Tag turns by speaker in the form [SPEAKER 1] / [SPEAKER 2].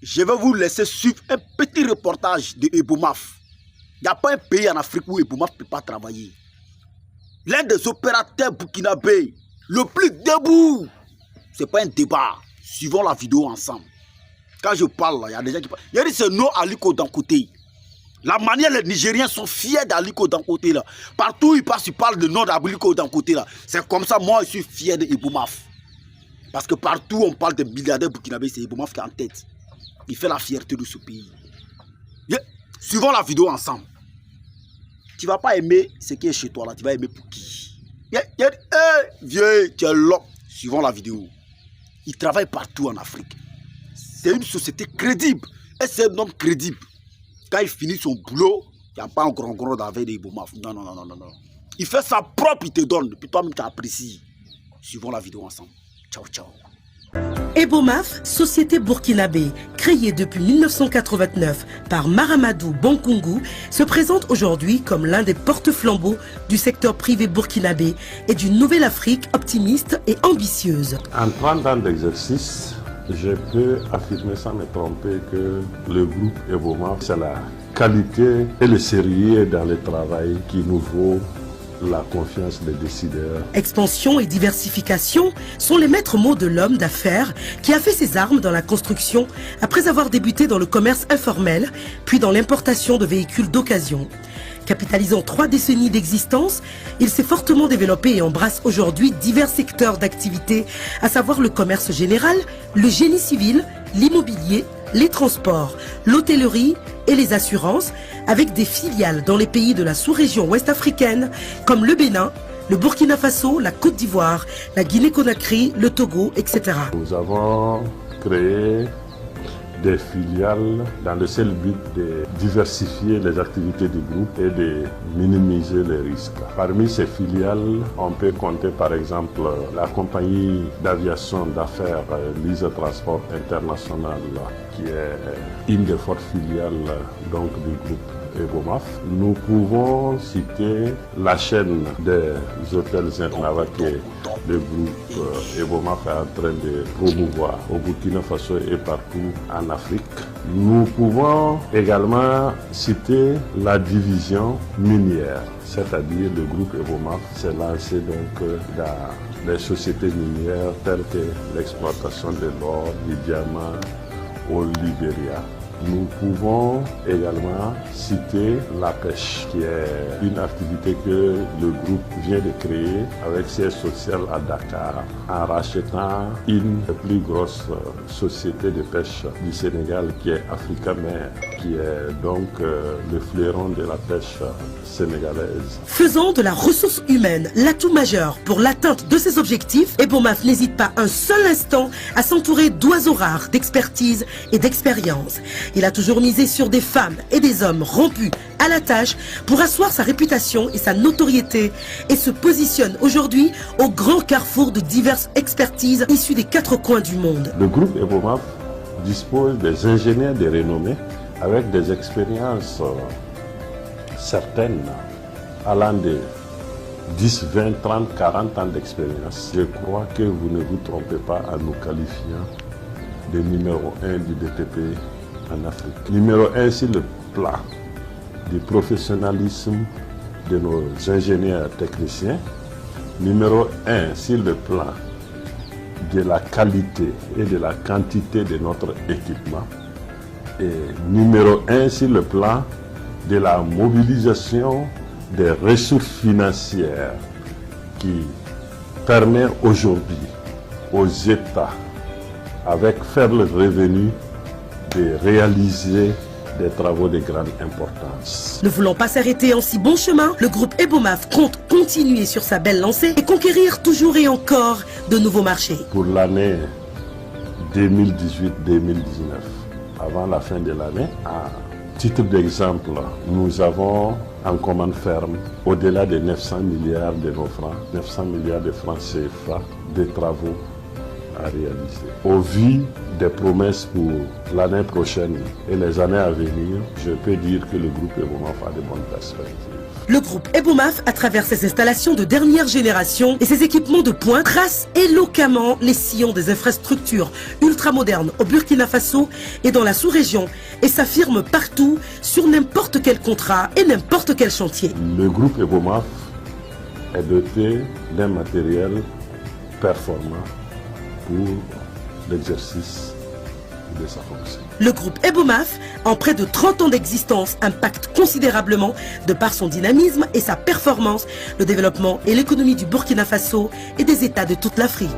[SPEAKER 1] je vais vous laisser suivre un petit reportage de Ebomaf. Il n'y a pas un pays en Afrique où Ebomaf ne peut pas travailler. L'un des opérateurs burkinabés, le plus debout. Ce n'est pas un débat. Suivons la vidéo ensemble. Quand je parle, il y a des gens qui parlent. Il y a dit c'est non Aliko Dangote. La manière les Nigériens sont fiers d'Aliko Dangote là. Partout où ils passent, ils parlent de nom d'Aliko Dangote là. C'est comme ça, moi je suis fier de Ebomaf. Parce que partout on parle de milliardaires burkinabés, c'est Ebomaf qui est en tête. Il fait la fierté de ce pays. Suivons la vidéo ensemble. Tu ne vas pas aimer ce qui est chez toi là, tu vas aimer pour qui? Vieux, tu es l'homme. Suivons la vidéo. Il travaille partout en Afrique. C'est une société crédible. Et c'est un homme crédible. Quand il finit son boulot, il n'y a pas un grand d'avec des Ebomaf. Non. Il fait sa propre, il te donne. Puis toi-même, tu apprécies. Suivons la vidéo ensemble. Ciao.
[SPEAKER 2] Ebomaf, société burkinabé, créée depuis 1989 par Mahamadou Bankungu, se présente aujourd'hui comme l'un des porte-flambeaux du secteur privé burkinabé et d'une nouvelle Afrique optimiste et ambitieuse.
[SPEAKER 3] En 30 ans d'exercice, je peux affirmer sans me tromper que le groupe Ebomaf, c'est la qualité et le sérieux dans le travail qui nous vaut la confiance des décideurs.
[SPEAKER 2] Expansion et diversification sont les maîtres mots de l'homme d'affaires qui a fait ses armes dans la construction après avoir débuté dans le commerce informel, puis dans l'importation de véhicules d'occasion. Capitalisant 3 décennies d'existence, il s'est fortement développé et embrasse aujourd'hui divers secteurs d'activité, à savoir le commerce général, le génie civil, l'immobilier, les transports, l'hôtellerie et les assurances, avec des filiales dans les pays de la sous-région ouest-africaine comme le Bénin, le Burkina Faso, la Côte d'Ivoire, la Guinée-Conakry, le Togo, etc.
[SPEAKER 3] Nous avons créé des filiales dans le seul but de diversifier les activités du groupe et de minimiser les risques. Parmi ces filiales, on peut compter par exemple la compagnie d'aviation d'affaires Lise Transport International, qui est une des fortes filiales donc, du groupe Ebomaf. Nous pouvons citer la chaîne des hôtels Zenava que le groupe Ebomaf est en train de promouvoir au Burkina Faso et partout en Afrique. Nous pouvons également citer la division minière, c'est-à-dire le groupe Ebomaf s'est lancé donc dans les sociétés minières telles que l'exploitation de l'or, du diamant au Libéria. Nous pouvons également citer la pêche, qui est une activité que le groupe vient de créer avec siège social à Dakar, en rachetant une des plus grosses sociétés de pêche du Sénégal, qui est Africa Mer, qui est donc le fleuron de la pêche sénégalaise.
[SPEAKER 2] Faisant de la ressource humaine l'atout majeur pour l'atteinte de ses objectifs, Ebomaf n'hésite pas un seul instant à s'entourer d'oiseaux rares, d'expertise et d'expérience. Il a toujours misé sur des femmes et des hommes rompus à la tâche pour asseoir sa réputation et sa notoriété et se positionne aujourd'hui au grand carrefour de diverses expertises issues des 4 coins du monde.
[SPEAKER 3] Le groupe Ebomaf dispose des ingénieurs de renommée avec des expériences certaines allant de 10, 20, 30, 40 ans d'expérience. Je crois que vous ne vous trompez pas en nous qualifiant de numéro 1 du DTP en Afrique. Numéro 1 sur le plan du professionnalisme de nos ingénieurs techniciens. Numéro 1 sur le plan de la qualité et de la quantité de notre équipement. Et numéro 1 sur le plan de la mobilisation des ressources financières qui permet aujourd'hui aux États, avec faible revenu, de réaliser des travaux de grande importance.
[SPEAKER 2] Ne voulant pas s'arrêter en si bon chemin, le groupe Ebomaf compte continuer sur sa belle lancée et conquérir toujours et encore de nouveaux marchés.
[SPEAKER 3] Pour l'année 2018-2019, avant la fin de l'année, à titre d'exemple, nous avons en commande ferme au-delà de 900 milliards de nos francs, 900 milliards de francs CFA de travaux à réaliser. Au vu des promesses pour l'année prochaine et les années à venir, je peux dire que le groupe Ebomaf a de bonnes perspectives.
[SPEAKER 2] Le groupe Ebomaf, à travers ses installations de dernière génération et ses équipements de pointe, trace éloquemment les sillons des infrastructures ultramodernes au Burkina Faso et dans la sous-région et s'affirme partout sur n'importe quel contrat et n'importe quel chantier.
[SPEAKER 3] Le groupe Ebomaf est doté d'un matériel performant pour l'exercice de sa fonction.
[SPEAKER 2] Le groupe Ebomaf, en près de 30 ans d'existence, impacte considérablement, de par son dynamisme et sa performance, le développement et l'économie du Burkina Faso et des États de toute l'Afrique.